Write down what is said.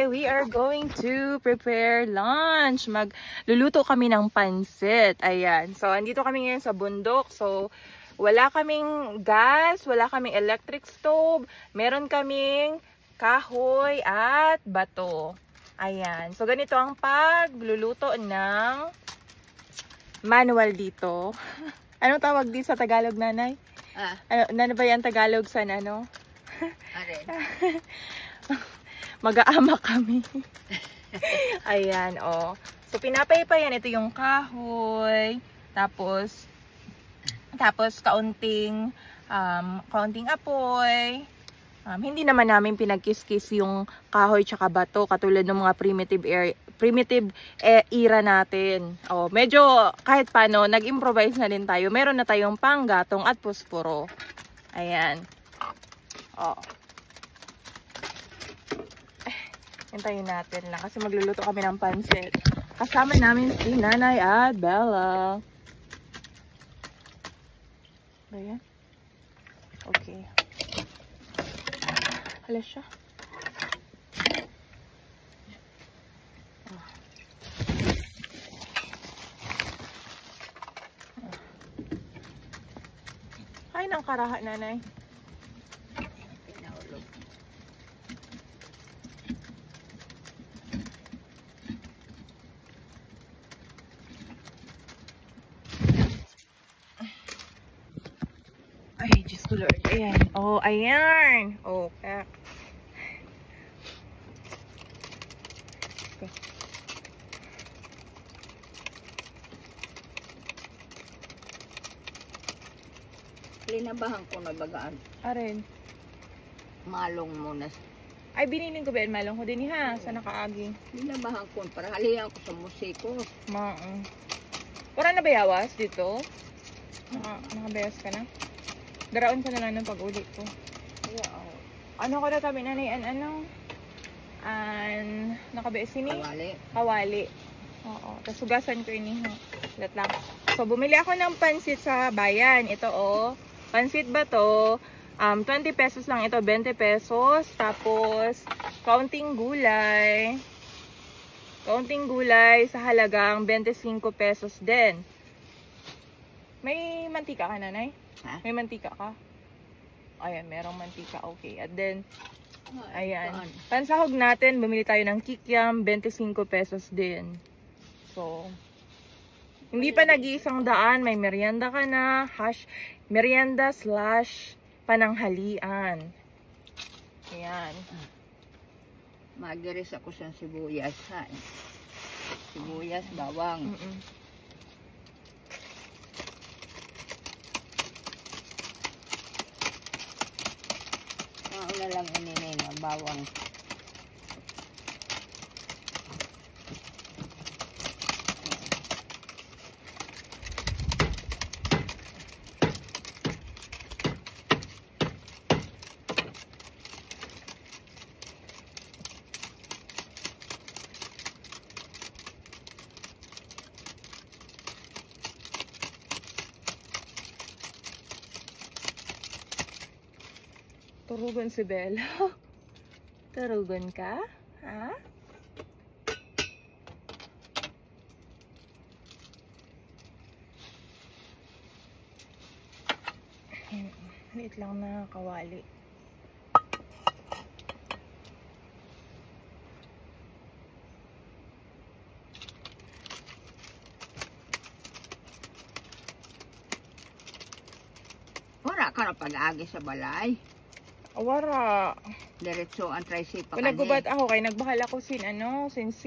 we are going to prepare lunch. Magluluto kami ng pansit. Ayan. So, andito kami ngayon sa bundok. So, wala kaming gas, wala kaming electric stove. Meron kaming kahoy at bato. Ayan. So, ganito ang pagluluto ng manual dito. Anong tawag dito sa Tagalog, nanay? Ano ba yan Tagalog sa ano? Mag-aama kami. Ayan, oh. So, pinapaypayan. Ito yung kahoy. Tapos kaunting apoy. Hindi naman namin pinagkiskis yung kahoy tsaka bato. Katulad ng mga primitive era natin. Oh, medyo kahit paano, nag-improvise na din tayo. Meron na tayong panggatong at puspuro. Ayan. Oh. Hintayin natin lang kasi magluluto kami ng pansit. Kasama namin si Nanay at Bella. Ayan. Okay. Hala siya. Ay, nang karaha, nanay. Ay, Diyos ko Lord. Ayan. Oh, ayan. Oh, pack. Linabahan ko na bagaan. Arin. Malong muna. Ay, bininin ko ba yung malong ko din ha? Sa nakaagi. Linabahan ko para halihan ko sa musiko. Wala na bayawas dito? Nakabayas ka na? Daraon ka na lang ng pag-ulit ko. Wow. Ano ko na tabi na ano? Nakabayas sini? Kawali. Oo. Tapos sugasan ko ini. Lat lang. So, bumili ako ng pansit sa bayan. Ito oh. Pansit ba to? 20 pesos lang ito. 20 pesos. Tapos, kaunting gulay. Kaunting gulay sa halagang 25 pesos din. May mantika ka, nanay? Ha? May mantika ka? Ayan, merong mantika. Okay. At then, ayan. Pansahog natin, bumili tayo ng kikiam, 25 pesos din. So, hindi pa nag-iisang daan. May merienda ka na. Merienda / pananghalian. Ayan. Magiris ako sa sibuyas. Ha? Sibuyas, bawang. Na lang ininin ang bawang. Turugan si Bella. Turugan ka? Ha? Liit lang na kawali. Wala ka na pag-agi sa balay. Awara. Diretso ang tricycle. Kung nagbubat ako, kay nagbahala ko sin seed.